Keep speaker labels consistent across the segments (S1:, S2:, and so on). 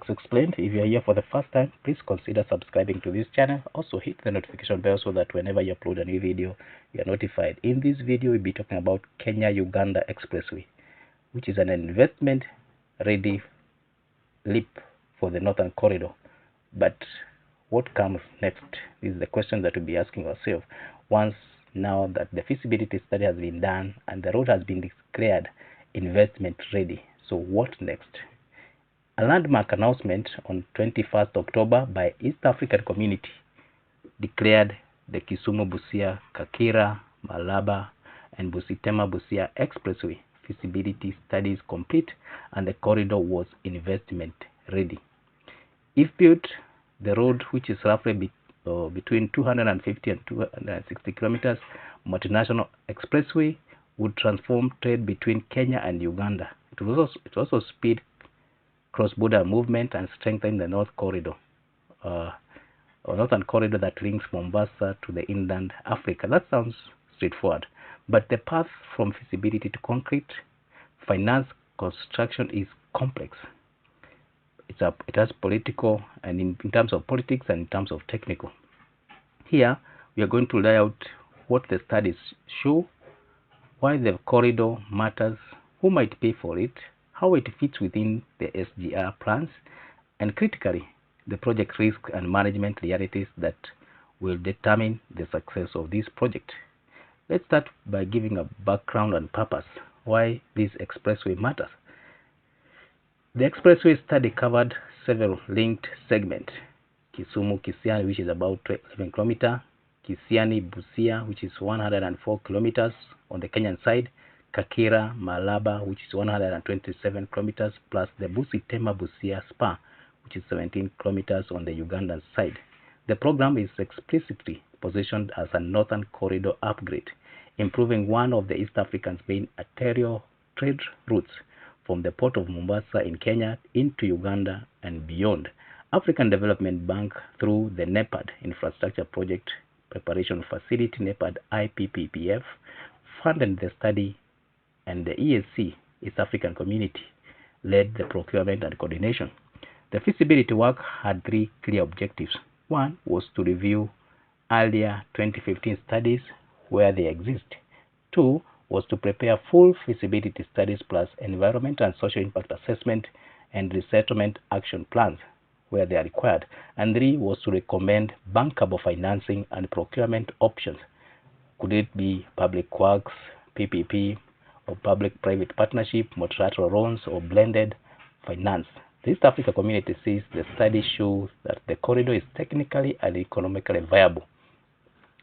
S1: explained, if you are here for the first time, please consider subscribing to this channel. Also hit the notification bell so that whenever you upload a new video, you are notified. In this video, we'll be talking about Kenya-Uganda Expressway, which is an investment ready leap for the Northern Corridor. But what comes next is the question that we'll be asking ourselves once now that the feasibility study has been done and the road has been declared investment ready. So what next? A landmark announcement on 21st October by East African Community declared the Kisumu-Busia, Kakira, Malaba, and Busitema-Busia Expressway feasibility studies complete, and the corridor was investment ready. If built, the road, which is roughly between 250 and 260 kilometers, Multinational Expressway, would transform trade between Kenya and Uganda. It will also speed cross-border movement and strengthen the Northern Corridor that links Mombasa to the inland Africa. That sounds straightforward, but the path from feasibility to concrete, finance, construction is complex. It has political, and in terms of politics and in terms of technical. Here, we are going to lay out what the studies show, why the corridor matters, who might pay for it, how it fits within the SGR plans, and critically, the project risk and management realities that will determine the success of this project. Let's start by giving a background and purpose why this expressway matters. The expressway study covered several linked segments: Kisumu-Kisiani, which is about 11 kilometers, Kisiani-Busia, which is 104 kilometers on the Kenyan side, Kakira, Malaba, which is 127 kilometers, plus the Busitema-Busia spur, which is 17 kilometers on the Ugandan side. The program is explicitly positioned as a Northern Corridor upgrade, improving one of the East African's main arterial trade routes from the port of Mombasa in Kenya into Uganda and beyond. African Development Bank, through the NEPAD Infrastructure Project Preparation Facility, NEPAD IPPPF, funded the study, and the EAC, East African Community, led the procurement and coordination. The feasibility work had three clear objectives. One was to review earlier 2015 studies where they exist. Two was to prepare full feasibility studies plus environmental and social impact assessment and resettlement action plans where they are required. And three was to recommend bankable financing and procurement options. Could it be public works, PPP, or public-private partnership, multilateral loans, or blended finance? The East Africa Community says the study shows that the corridor is technically and economically viable,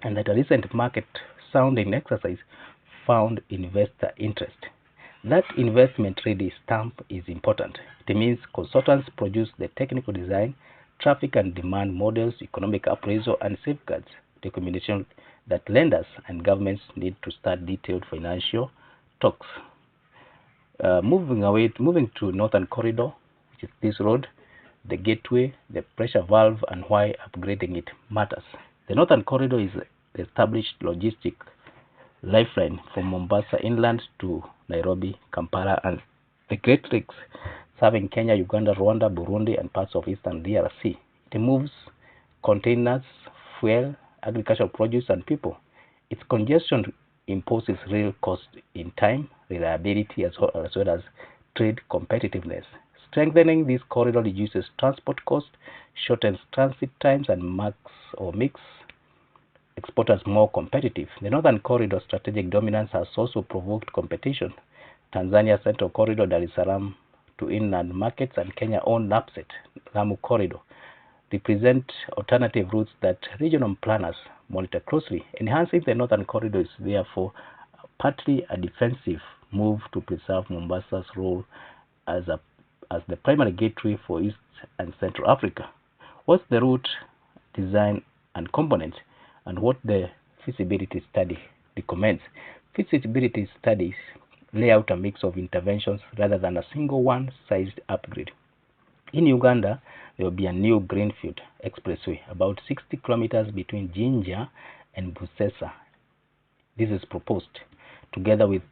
S1: and that a recent market sounding exercise found investor interest. That investment-ready stamp is important. It means consultants produce the technical design, traffic and demand models, economic appraisal, and safeguards documentation that lenders and governments need to start detailed financial talks. Moving to Northern Corridor, which is this road, the gateway, the pressure valve, and why upgrading it matters. The Northern Corridor is the established logistic lifeline from Mombasa inland to Nairobi, Kampala, and the Great Lakes, serving Kenya, Uganda, Rwanda, Burundi, and parts of Eastern DRC. It moves containers, fuel, agricultural produce, and people. Its congestion imposes real cost in time, reliability, as well as trade competitiveness. Strengthening this corridor reduces transport costs, shortens transit times, and makes exporters more competitive. The Northern Corridor strategic dominance has also provoked competition. Tanzania Central Corridor, Dar es Salaam to inland markets, and Kenya-owned NAPSET, Lamu Corridor, represent alternative routes that regional planners monitor closely. Enhancing the Northern Corridor is therefore partly a defensive move to preserve Mombasa's role as the primary gateway for East and Central Africa. What's the route, design, and components, and what the feasibility study recommends? Feasibility studies lay out a mix of interventions rather than a single one-sized upgrade. In Uganda, there will be a new greenfield expressway about 60 kilometers between Jinja and Busesa. This is proposed, together with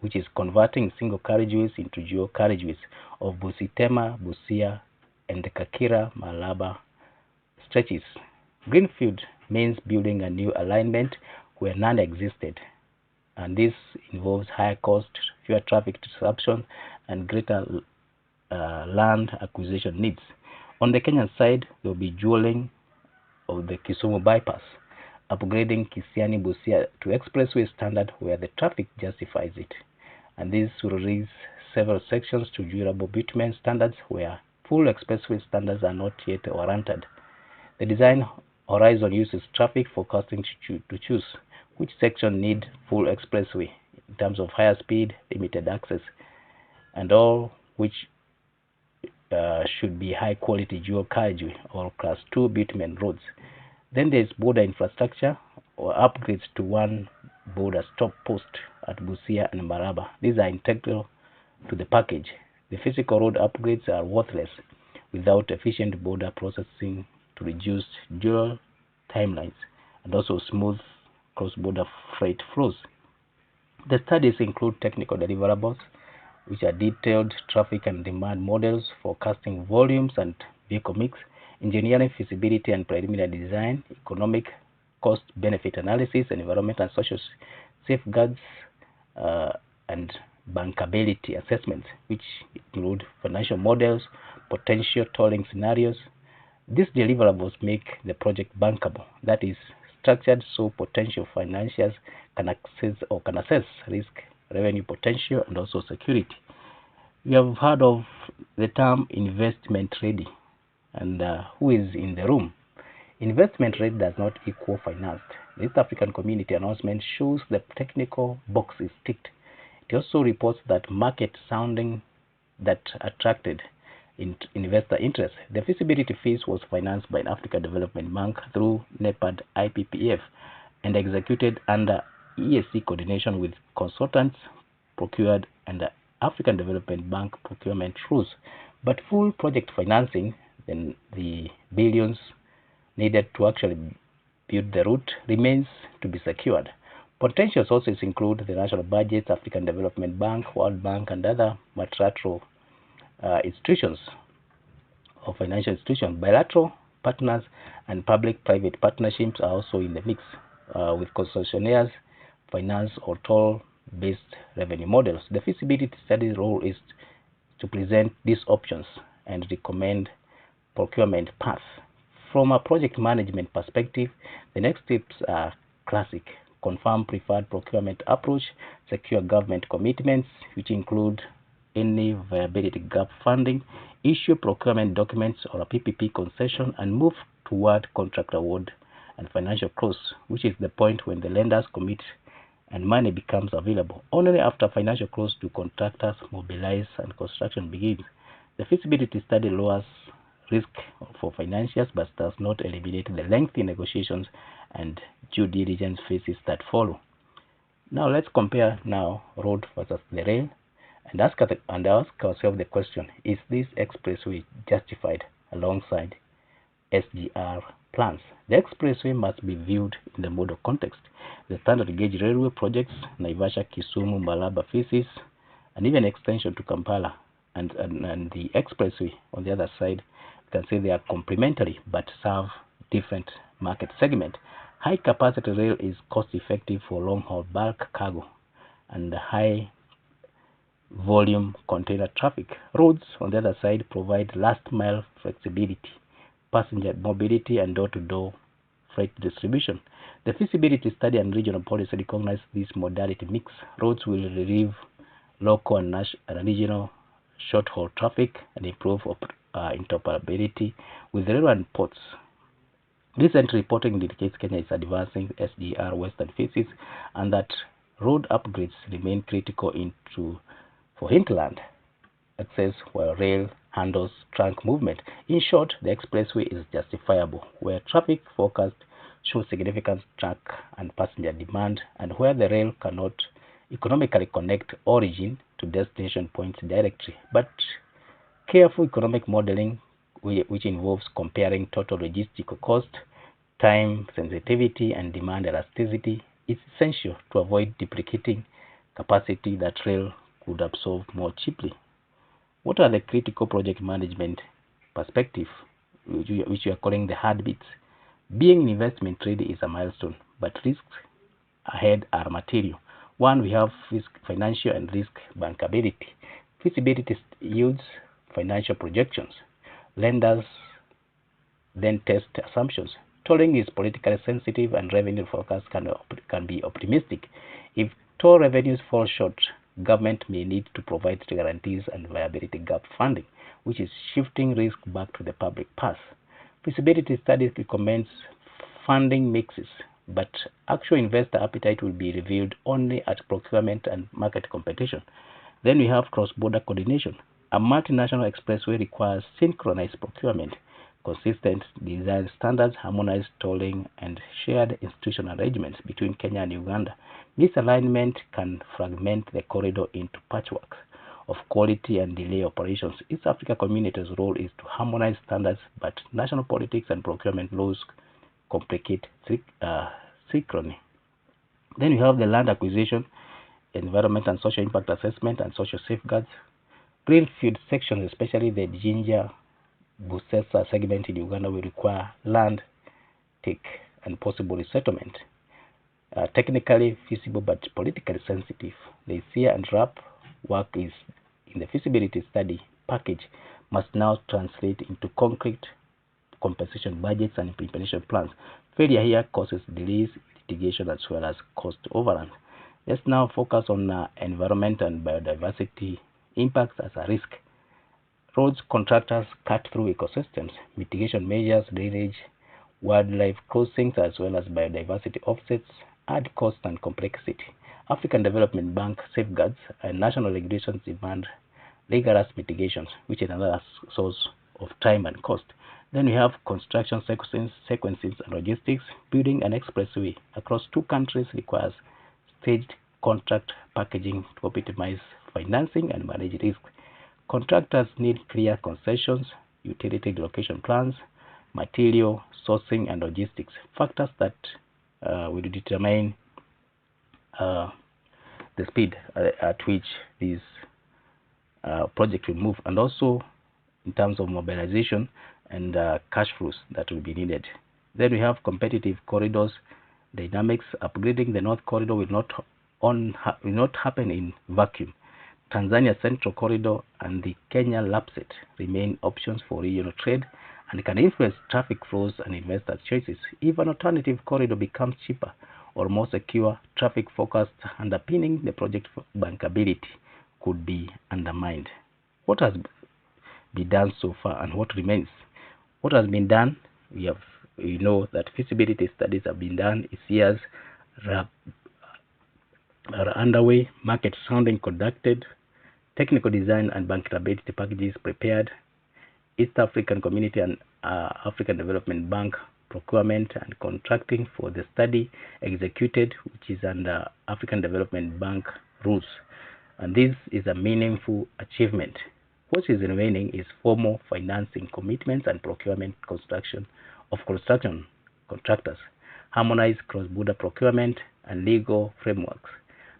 S1: which is converting single carriageways into dual carriageways of Busitema, Busia, and the Kakira Malaba stretches. Greenfield means building a new alignment where none existed, and this involves higher cost, fewer traffic disruptions, and greater land acquisition needs. On the Kenyan side, there will be dualing of the Kisumu bypass, upgrading Kisiani Busia to expressway standard where the traffic justifies it. And this will raise several sections to durable bitumen standards where full expressway standards are not yet warranted. The design horizon uses traffic forecasting to choose which section need full expressway in terms of higher speed, limited access, and all which should be high quality dual carriageway or class 2 bitumen roads. Then there is border infrastructure or upgrades to one border stop post at Busia and Maraba. These are integral to the package. The physical road upgrades are worthless without efficient border processing to reduce dual timelines and also smooth cross-border freight flows. The studies include technical deliverables, which are detailed traffic and demand models, forecasting volumes and vehicle mix, engineering feasibility and preliminary design, economic cost-benefit analysis, and environmental and social safeguards, and bankability assessments, which include financial models, potential tolling scenarios. These deliverables make the project bankable, that is, structured so potential financiers can assess risk, revenue potential, and also security. We have heard of the term investment ready, and who is in the room? Investment ready does not equal financed. The East African Community announcement shows the technical box is ticked. It also reports that market sounding that attracted investor interest. The feasibility phase was financed by an African Development Bank through NEPAD IPPF and executed under ESC coordination with consultants procured under African Development Bank procurement rules. But full project financing, then the billions needed to actually build the route, remains to be secured. Potential sources include the national budgets, African Development Bank, World Bank, and other multilateral institutions or financial institutions. Bilateral partners and public-private partnerships are also in the mix, with concessionaires, finance, or toll-based revenue models. The feasibility study's role is to present these options and recommend procurement paths. From a project management perspective, the next steps are classic: confirm preferred procurement approach, secure government commitments, which include any viability gap funding, issue procurement documents or a PPP concession, and move toward contract award and financial close, which is the point when the lenders commit and money becomes available. Only after financial close do contractors mobilize and construction begins. The feasibility study lowers risk for financiers but does not eliminate the lengthy negotiations and due diligence phases that follow. Now let's compare road versus the rail and ask ourselves the question: is this expressway justified alongside SGR plans? The expressway must be viewed in the model context. The standard gauge railway projects, Naivasha, Kisumu, Malaba phases, and even extension to Kampala, and the expressway on the other side, you can say they are complementary but serve different market segment. High capacity rail is cost effective for long haul bulk cargo and high volume container traffic. Roads on the other side provide last mile flexibility, passenger mobility, and door-to-door freight distribution. The feasibility study and regional policy recognize this modality mix. Roads will relieve local and regional short-haul traffic and improve interoperability with rail and ports. Recent reporting indicates Kenya is advancing SGR western phases and that road upgrades remain critical for hinterland access while rail handles trunk movement. In short, the expressway is justifiable where traffic forecast shows significant truck and passenger demand and where the rail cannot economically connect origin to destination points directly. But careful economic modeling, which involves comparing total logistical cost, time sensitivity, and demand elasticity, is essential to avoid duplicating capacity that rail could absorb more cheaply. What are the critical project management perspective, which we are calling the hard bits? Being investment ready is a milestone, but risks ahead are material. One, we have financial and risk bankability. Feasibility yields financial projections. Lenders then test assumptions. Tolling is politically sensitive and revenue forecasts can be optimistic. If toll revenues fall short, government may need to provide guarantees and viability gap funding, which is shifting risk back to the public purse. Feasibility studies recommends funding mixes, but actual investor appetite will be revealed only at procurement and market competition. Then we have cross-border coordination. A multinational expressway requires synchronized procurement, consistent design standards, harmonized tolling, and shared institutional arrangements between Kenya and Uganda. Misalignment can fragment the corridor into patchworks of quality and delay operations. East Africa Community's role is to harmonize standards, but national politics and procurement laws complicate synchrony. Then you have the land acquisition, environment and social impact assessment, and social safeguards. Greenfield sections, especially the Jinja Busesa segment in Uganda, will require land take and possible resettlement. Technically feasible but politically sensitive. The SEA and RAP work is in the feasibility study package must now translate into concrete compensation budgets and implementation plans. Failure here causes delays, litigation, as well as cost overruns. Let's now focus on environment and biodiversity impacts as a risk. Roads contractors cut through ecosystems, mitigation measures, drainage, wildlife crossings, as well as biodiversity offsets add cost and complexity. African Development Bank safeguards and national regulations demand rigorous mitigations, which is another source of time and cost. Then we have construction sequences and logistics. Building an expressway across two countries requires staged contract packaging to optimize financing and manage risk. Contractors need clear concessions, utility location plans, material sourcing, and logistics, factors that will determine the speed at which these projects will move, and also in terms of mobilization and cash flows that will be needed. Then we have competitive corridors dynamics. Upgrading the North Corridor will not happen in vacuum. Tanzania Central Corridor and the Kenya Lapset remain options for regional trade and can influence traffic flows and investor choices. If an alternative corridor becomes cheaper or more secure, traffic forecast underpinning the project bankability could be undermined. What has been done so far and what remains? What has been done? We know that feasibility studies have been done. ECAs are underway. Market sounding conducted. Technical design and bankability packages prepared. East African Community and African Development Bank procurement and contracting for the study executed, which is under African Development Bank rules. And this is a meaningful achievement. What is remaining is formal financing commitments and procurement construction contractors, harmonized cross-border procurement and legal frameworks,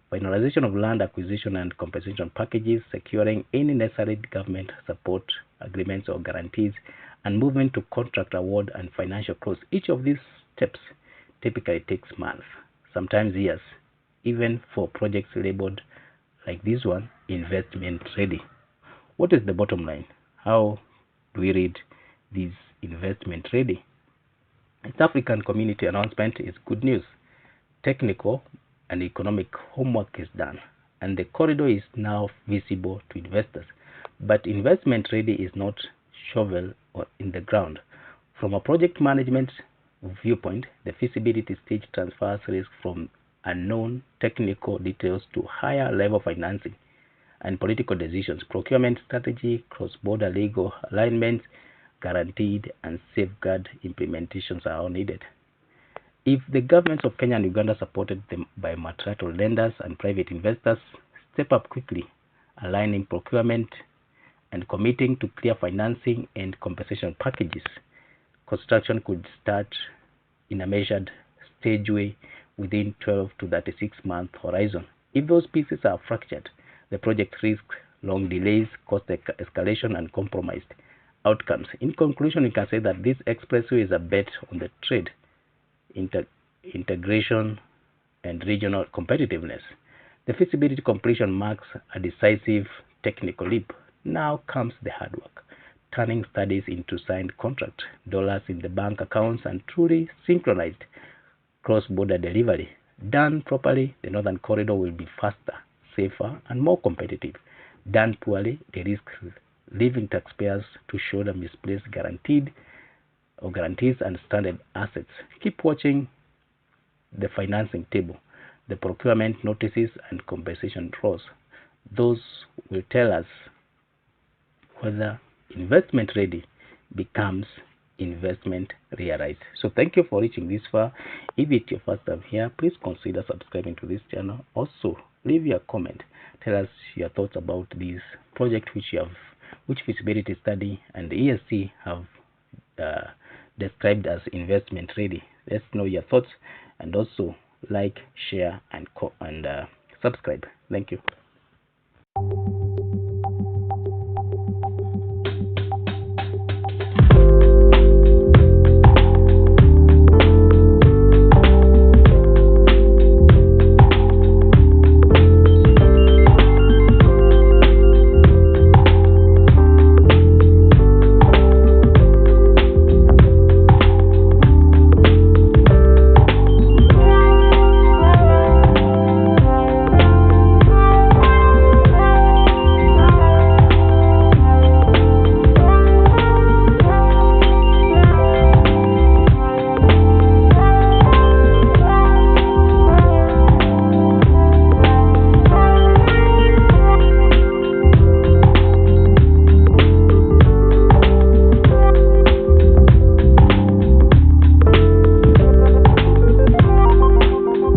S1: finalization of land acquisition and compensation packages, securing any necessary government support agreements or guarantees, and movement to contract award and financial close. Each of these steps typically takes months, sometimes years, even for projects labeled like this one, investment ready. What is the bottom line? How do we read this investment ready? East African Community announcement is good news. Technical and economic homework is done, and the corridor is now visible to investors. But investment ready is not shovel or in the ground. From a project management viewpoint, the feasibility stage transfers risk from unknown technical details to higher level financing and political decisions. Procurement strategy, cross-border legal alignment, guaranteed and safeguard implementations are all needed. If the governments of Kenya and Uganda, supported them by multilateral lenders and private investors, step up quickly, aligning procurement and committing to clear financing and compensation packages, construction could start in a measured stage way within 12 to 36 month horizon. If those pieces are fractured, the project risks long delays, cost escalation, and compromised outcomes. In conclusion, we can say that this expressway is a bet on the trade, integration, and regional competitiveness. The feasibility completion marks a decisive technical leap. Now comes the hard work, turning studies into signed contract, dollars in the bank accounts, and truly synchronized cross-border delivery. Done properly, the Northern Corridor will be faster, safer, and more competitive. Done poorly, the risk leaving taxpayers to shoulder misplaced guarantees and stranded assets. Keep watching the financing table, the procurement notices, and compensation draws. Those will tell us whether investment ready becomes investment realized. So thank you for reaching this far. If it's your first time here, please consider subscribing to this channel. Also, leave your comment. Tell us your thoughts about this project which feasibility study and the ESC have described as investment ready. Let's know your thoughts, and also like, share, and subscribe. Thank you.